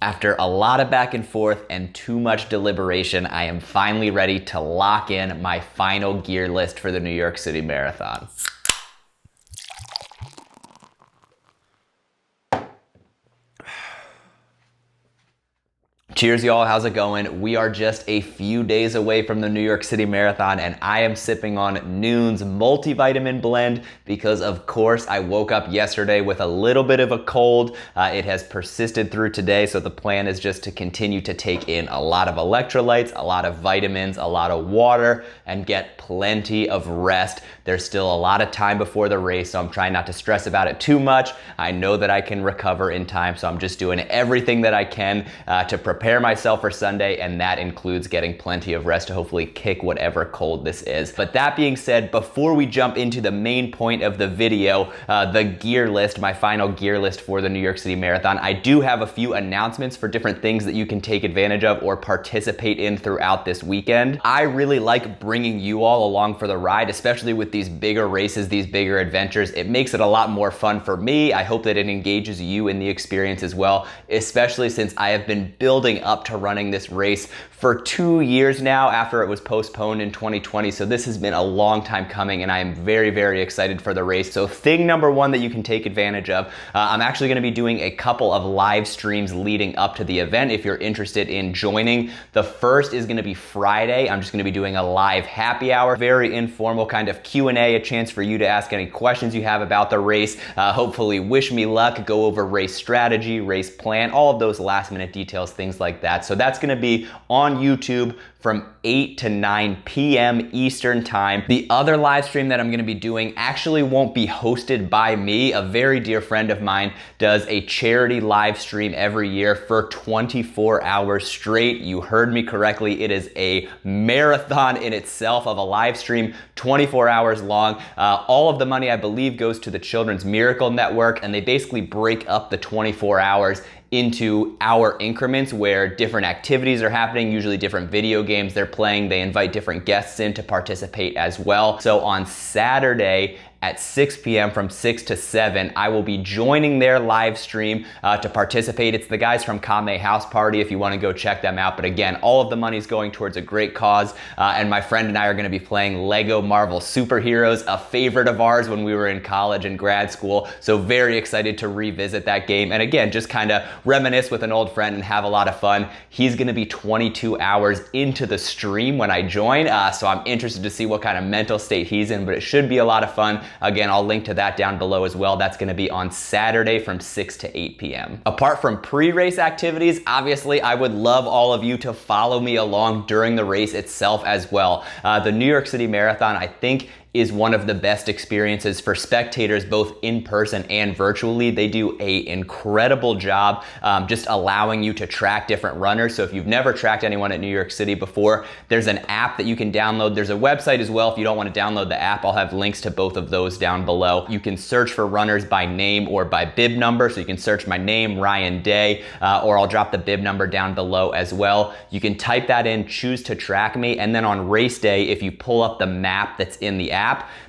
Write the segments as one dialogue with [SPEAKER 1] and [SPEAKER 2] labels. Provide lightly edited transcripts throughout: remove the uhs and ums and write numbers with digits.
[SPEAKER 1] After a lot of back and forth and too much deliberation, I am finally ready to lock in my final gear list for the New York City Marathon. Cheers, y'all. How's it going? We are just a few days away from the New York City Marathon, and I am sipping on Noon's multivitamin blend because, of course, I woke up yesterday with a little bit of a cold. It has persisted through today, so the plan is just to continue to take in a lot of electrolytes, a lot of vitamins, a lot of water, and get plenty of rest. There's still a lot of time before the race, so I'm trying not to stress about it too much. I know that I can recover in time, so I'm just doing everything that I can to prepare myself for Sunday, and that includes getting plenty of rest to hopefully kick whatever cold this is. But that being said, before we jump into the main point of the video, the gear list, my final gear list for the New York City Marathon, I do have a few announcements for different things that you can take advantage of or participate in throughout this weekend. I really like bringing you all along for the ride, especially with these bigger races, these bigger adventures. It makes it a lot more fun for me. I hope that it engages you in the experience as well, especially since I have been building up to running this race for 2 years now after it was postponed in 2020. So this has been a long time coming, and I am very, very excited for the race. So thing number one that you can take advantage of, I'm actually going to be doing a couple of live streams leading up to the event if you're interested in joining. The first is going to be Friday. I'm just going to be doing a live happy hour, very informal kind of Q&A, a chance for you to ask any questions you have about the race, hopefully wish me luck, go over race strategy, race plan, all of those last minute details, things like that. So that's going to be on YouTube from 8 to 9 p.m. Eastern time. The other live stream that I'm gonna be doing actually won't be hosted by me. A very dear friend of mine does a charity live stream every year for 24 hours straight. You heard me correctly. It is a marathon in itself of a live stream, 24 hours long. All of the money, I believe, goes to the Children's Miracle Network, and they basically break up the 24 hours into hour increments where different activities are happening, usually different video games they're playing. They invite different guests in to participate as well. So on Saturday at 6 p.m. from 6 to 7, I will be joining their live stream to participate. It's the guys from Kame House Party if you want to go check them out. But again, all of the money is going towards a great cause. And my friend and I are going to be playing Lego Marvel Superheroes, a favorite of ours when we were in college and grad school. So very excited to revisit that game. And again, just kind of reminisce with an old friend and have a lot of fun. He's going to be 22 hours into the stream when I join. So I'm interested to see what kind of mental state he's in, but it should be a lot of fun. Again, I'll link to that down below as well. That's going to be on Saturday from 6 to 8 p.m. Apart from pre-race activities, obviously, I would love all of you to follow me along during the race itself as well. The New York City Marathon, I think, is one of the best experiences for spectators, both in person and virtually. They do an incredible job just allowing you to track different runners. So if you've never tracked anyone at New York City before, there's an app that you can download. There's a website as well. If you don't want to download the app, I'll have links to both of those down below. You can search for runners by name or by bib number. So you can search my name, Ryan Day, or I'll drop the bib number down below as well. You can type that in, choose to track me, and then on race day, if you pull up the map that's in the app,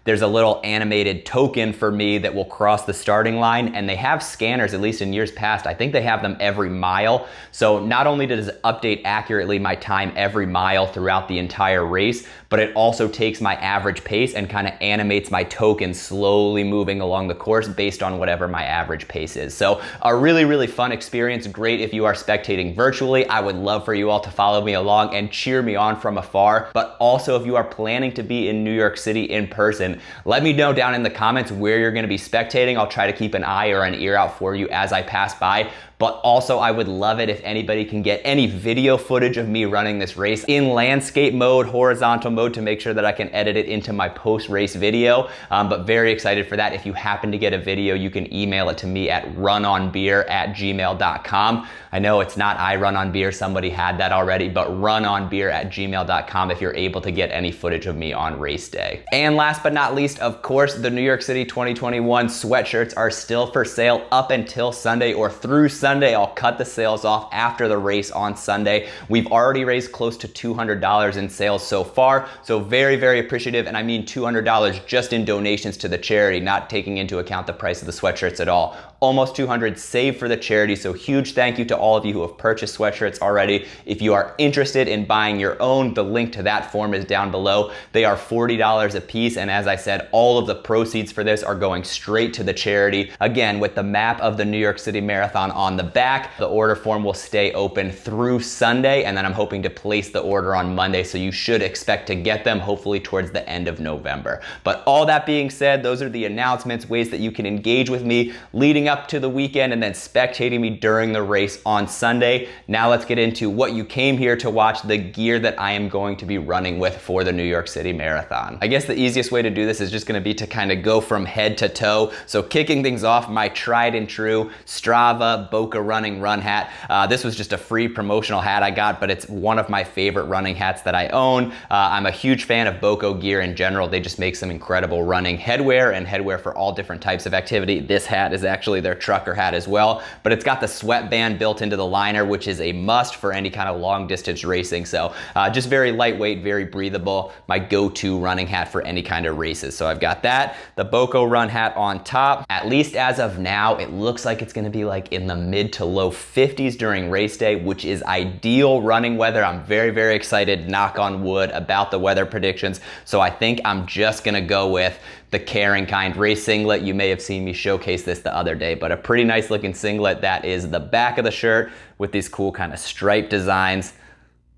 [SPEAKER 1] there's a little animated token for me that will cross the starting line, and they have scanners, at least in years past. I think they have them every mile. So not only does it update accurately my time every mile throughout the entire race, but it also takes my average pace and kind of animates my token slowly moving along the course based on whatever my average pace is. So a really, really fun experience. Great if you are spectating virtually. I would love for you all to follow me along and cheer me on from afar. But also if you are planning to be in New York City in person, let me know down in the comments where you're going to be spectating. I'll try to keep an eye or an ear out for you as I pass by. But also, I would love it if anybody can get any video footage of me running this race in landscape mode, horizontal mode, to make sure that I can edit it into my post-race video. But very excited for that. If you happen to get a video, you can email it to me at runonbeer@gmail.com. I know it's not I Run On Beer, somebody had that already, but runonbeer@gmail.com if you're able to get any footage of me on race day. And last but not least, of course, the New York City 2021 sweatshirts are still for sale up until Sunday or through Sunday. I'll cut the sales off after the race on Sunday. We've already raised close to $200 in sales so far, so very, very appreciative, and I mean $200 just in donations to the charity, not taking into account the price of the sweatshirts at all. almost 200 saved for the charity. So huge thank you to all of you who have purchased sweatshirts already. If you are interested in buying your own, the link to that form is down below. They are $40 a piece, and as I said, all of the proceeds for this are going straight to the charity. Again, with the map of the New York City Marathon on the back, the order form will stay open through Sunday, and then I'm hoping to place the order on Monday, so you should expect to get them hopefully towards the end of November. But all that being said, those are the announcements, ways that you can engage with me leading up to the weekend and then spectating me during the race on Sunday. Now let's get into what you came here to watch, the gear that I am going to be running with for the New York City Marathon. I guess the easiest way to do this is just gonna be to kind of go from head to toe. So kicking things off, my tried and true Strava Boca Running run hat. This was just a free promotional hat I got, but it's one of my favorite running hats that I own. I'm a huge fan of Boca gear in general. They just make some incredible running headwear and headwear for all different types of activity. This hat is actually their trucker hat as well, but it's got the sweatband built into the liner, which is a must for any kind of long distance racing. So just very lightweight, very breathable, my go-to running hat for any kind of races. So I've got that, the Boca run hat on top. At least as of now, it looks like it's gonna be like in the mid to low 50s during race day, which is ideal running weather. I'm very, very excited, knock on wood, about the weather predictions. So I think I'm just gonna go with the Caring Kind race singlet. You may have seen me showcase this the other day, but a pretty nice looking singlet. That is the back of the shirt with these cool kind of stripe designs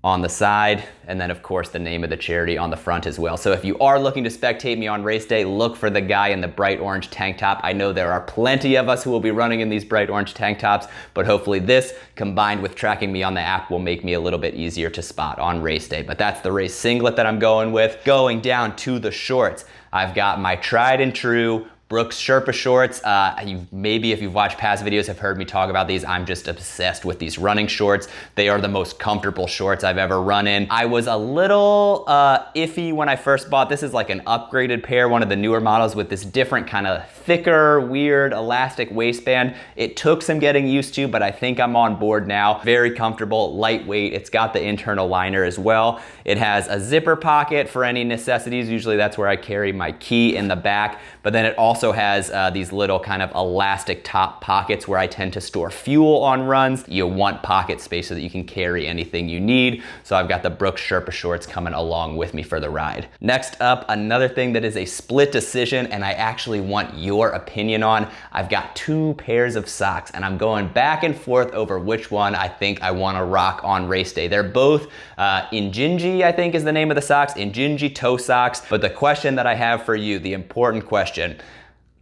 [SPEAKER 1] on the side, and then of course the name of the charity on the front as well. So if you are looking to spectate me on race day, look for the guy in the bright orange tank top. I know there are plenty of us who will be running in these bright orange tank tops, but hopefully this combined with tracking me on the app will make me a little bit easier to spot on race day. But that's the race singlet that I'm going with. Going down to the shorts, I've got my tried and true Brooks Sherpa shorts. Maybe if you've watched past videos have heard me talk about these. I'm just obsessed with these running shorts. They are the most comfortable shorts I've ever run in. I was a little iffy when I first bought. This is like an upgraded pair, one of the newer models with this different kind of thicker, weird elastic waistband. It took some getting used to, but I think I'm on board now. Very comfortable, lightweight. It's got the internal liner as well. It has a zipper pocket for any necessities. Usually that's where I carry my key in the back, but then it also has these little kind of elastic top pockets where I tend to store fuel on runs. You want pocket space so that you can carry anything you need. So I've got the Brooks Sherpa shorts coming along with me for the ride. Next up, another thing that is a split decision and I actually want your opinion on. I've got two pairs of socks and I'm going back and forth over which one I think I want to rock on race day. They're both Injinji, I think is the name of the socks, Injinji toe socks. But the question that I have for you, the important question,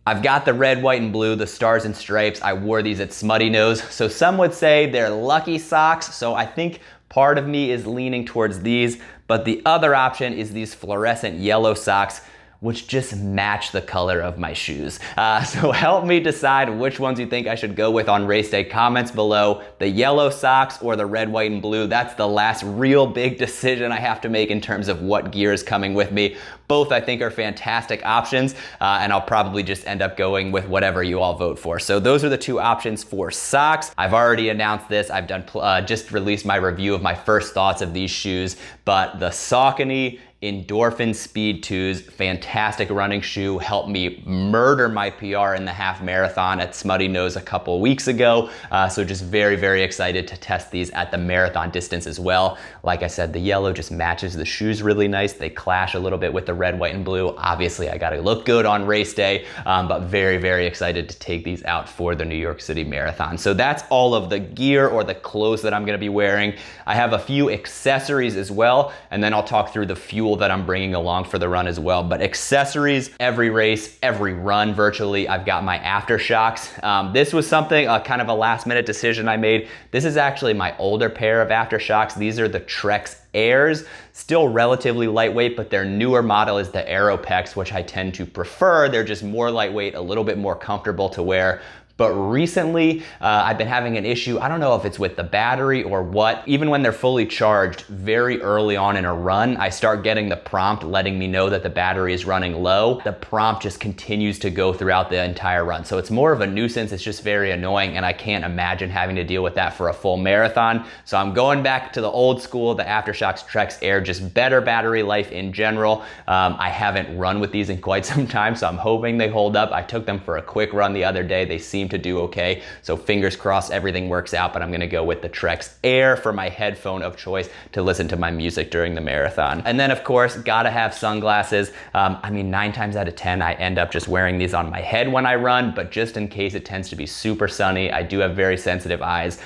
[SPEAKER 1] I've got the red, white, and blue, the stars and stripes. I wore these at Smutty Nose. So some would say they're lucky socks. So I think part of me is leaning towards these, but the other option is these fluorescent yellow socks, which just match the color of my shoes. So help me decide which ones you think I should go with on race day. Comments below, the yellow socks or the red, white, and blue. That's the last real big decision I have to make in terms of what gear is coming with me. Both I think are fantastic options, and I'll probably just end up going with whatever you all vote for. So those are the two options for socks. I've already announced this. I've done just released my review of my first thoughts of these shoes, but the Saucony Endorphin Speed 2s, fantastic running shoe, helped me murder my PR in the half marathon at Smutty Nose a couple weeks ago. So just very, very excited to test these at the marathon distance as well. Like I said, the yellow just matches the shoes really nice. They clash a little bit with the red, white, and blue. Obviously, I gotta look good on race day, but very, very excited to take these out for the New York City Marathon. So that's all of the gear or the clothes that I'm gonna be wearing. I have a few accessories as well, and then I'll talk through the fuel that I'm bringing along for the run as well. But accessories, every race, every run virtually, I've got my AfterShokz. This was something, kind of a last minute decision I made. This is actually my older pair of AfterShokz. These are the Trex Airs, still relatively lightweight, but their newer model is the Aeropex, which I tend to prefer. They're just more lightweight, a little bit more comfortable to wear. But recently, I've been having an issue. I don't know if it's with the battery or what. Even when they're fully charged, very early on in a run, I start getting the prompt letting me know that the battery is running low. The prompt just continues to go throughout the entire run. So it's more of a nuisance. It's just very annoying, and I can't imagine having to deal with that for a full marathon. So I'm going back to the old school, the AfterShokz Trex Air, just better battery life in general. I haven't run with these in quite some time, so I'm hoping they hold up. I took them for a quick run the other day. They seem seem to do okay. So fingers crossed everything works out, but I'm gonna go with the Trex Air for my headphone of choice to listen to my music during the marathon. And then of course, gotta have sunglasses. I mean, 9 times out of 10, I end up just wearing these on my head when I run, but just in case it tends to be super sunny, I do have very sensitive eyes.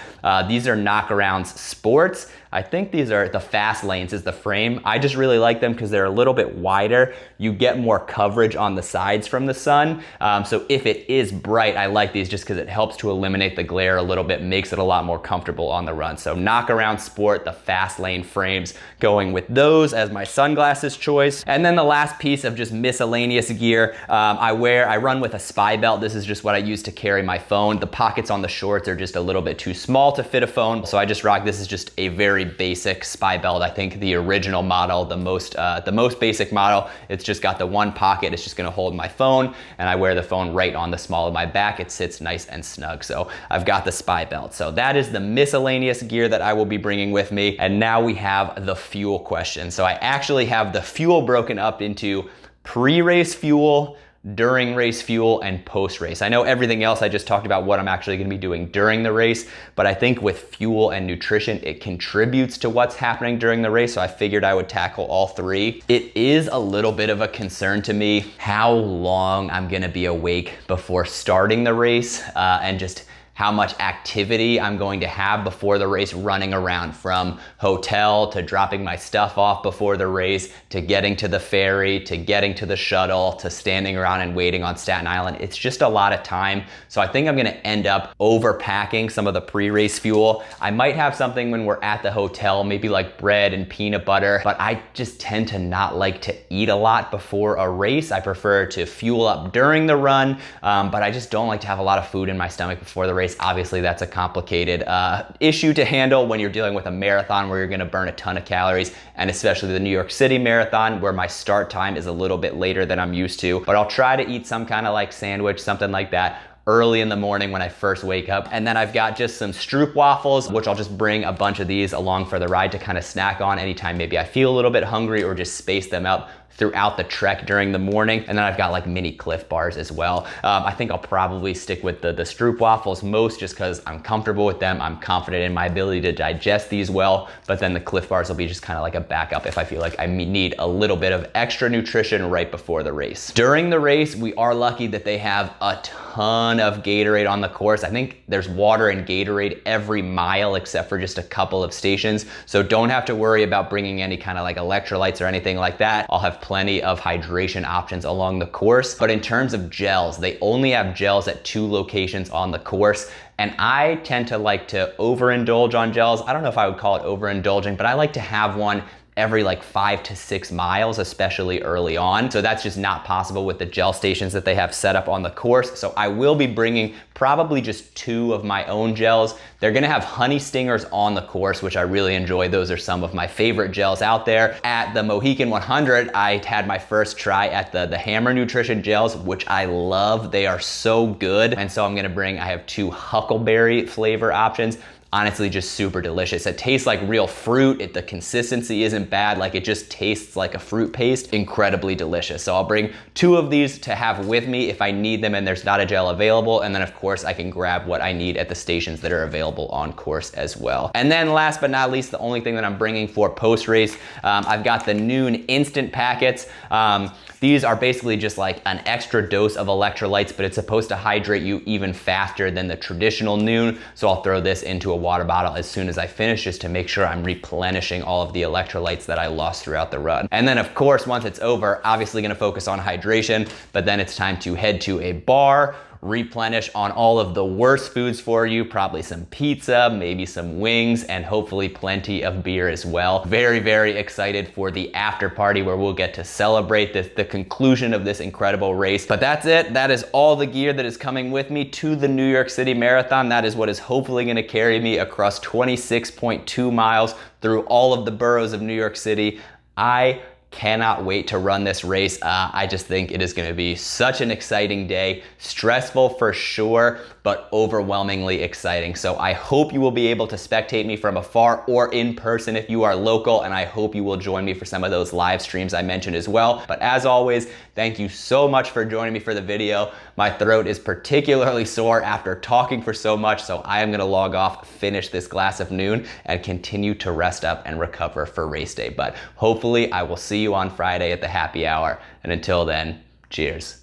[SPEAKER 1] These are Knockarounds Sports. I think these are the Fast Lanes is the frame. I just really like them because they're a little bit wider. You get more coverage on the sides from the sun. So if it is bright, I like these just because it helps to eliminate the glare a little bit, makes it a lot more comfortable on the run. So Knockaround Sport, the Fast Lane frames, going with those as my sunglasses choice. And then the last piece of just miscellaneous gear, I run with a spy belt. This is just what I use to carry my phone. The pockets on the shorts are just a little bit too small to fit a phone. So I just rock, this is just a very basic spy belt. I think the original model, the most basic model, it's just got the one pocket. It's just gonna hold my phone, and I wear the phone right on the small of my back. It sits nice and snug. So I've got the spy belt. So that is the miscellaneous gear that I will be bringing with me. And now we have the fuel question. So I actually have the fuel broken up into pre-race fuel, during race fuel, and post-race. I know everything else I just talked about what I'm actually gonna be doing during the race, but I think with fuel and nutrition, it contributes to what's happening during the race, so I figured I would tackle all three. It is a little bit of a concern to me how long I'm gonna be awake before starting the race, and just how much activity I'm going to have before the race, running around from hotel to dropping my stuff off before the race, to getting to the ferry, to getting to the shuttle, to standing around and waiting on Staten Island. It's just a lot of time. So I think I'm gonna end up overpacking some of the pre-race fuel. I might have something when we're at the hotel, maybe like bread and peanut butter, but I just tend to not like to eat a lot before a race. I prefer to fuel up during the run, but I just don't like to have a lot of food in my stomach before the race. Obviously, that's a complicated issue to handle when you're dealing with a marathon where you're gonna burn a ton of calories, and especially the New York City Marathon where my start time is a little bit later than I'm used to. But I'll try to eat some kind of like sandwich, something like that, early in the morning when I first wake up. And then I've got just some Stroop waffles, which I'll just bring a bunch of these along for the ride to kind of snack on anytime maybe I feel a little bit hungry, or just space them out throughout the trek during the morning. And then I've got like mini Cliff Bars as well. I think I'll probably stick with the Stroop waffles most, just because I'm comfortable with them. I'm confident in my ability to digest these well, but then the Cliff Bars will be just kind of like a backup if I feel like I need a little bit of extra nutrition right before the race. During the race, we are lucky that they have a ton of Gatorade on the course. I think there's water and Gatorade every mile except for just a couple of stations. So don't have to worry about bringing any kind of like electrolytes or anything like that. I'll have plenty of hydration options along the course. But in terms of gels, they only have gels at 2 locations on the course. And I tend to like to overindulge on gels. I don't know if I would call it overindulging, but I like to have one every like 5 to 6 miles, especially early on. So that's just not possible with the gel stations that they have set up on the course. So I will be bringing probably just 2 of my own gels. They're gonna have honey stingers on the course, which I really enjoy. Those are some of my favorite gels out there. At the Mohican 100, I had my first try at the Hammer Nutrition gels, which I love. They are so good. And so I'm gonna bring, I have 2 huckleberry flavor options. Honestly, just super delicious. It tastes like real fruit. The consistency isn't bad. Like, it just tastes like a fruit paste. Incredibly delicious. So I'll bring 2 of these to have with me if I need them and there's not a gel available. And then of course I can grab what I need at the stations that are available on course as well. And then last but not least, the only thing that I'm bringing for post-race, I've got the Noon Instant Packets. These are basically just like an extra dose of electrolytes, but it's supposed to hydrate you even faster than the traditional Noon. So I'll throw this into a water bottle as soon as I finish, just to make sure I'm replenishing all of the electrolytes that I lost throughout the run. And then of course, once it's over, obviously gonna focus on hydration, but then it's time to head to a bar, replenish on all of the worst foods for you, probably some pizza, maybe some wings, and hopefully plenty of beer as well. Very, very excited for the after party where we'll get to celebrate the conclusion of this incredible race. But that's it. That is all the gear that is coming with me to the New York City Marathon. That is what is hopefully gonna carry me across 26.2 miles through all of the boroughs of New York City. I Cannot wait to run this race. I just think it is going to be such an exciting day. Stressful for sure, but overwhelmingly exciting. So I hope you will be able to spectate me from afar or in person if you are local, and I hope you will join me for some of those live streams I mentioned as well. But as always, thank you so much for joining me for the video. My throat is particularly sore after talking for so much, so I am going to log off, finish this glass of noon, and continue to rest up and recover for race day. But hopefully I will see you on Friday at the happy hour. And until then, cheers.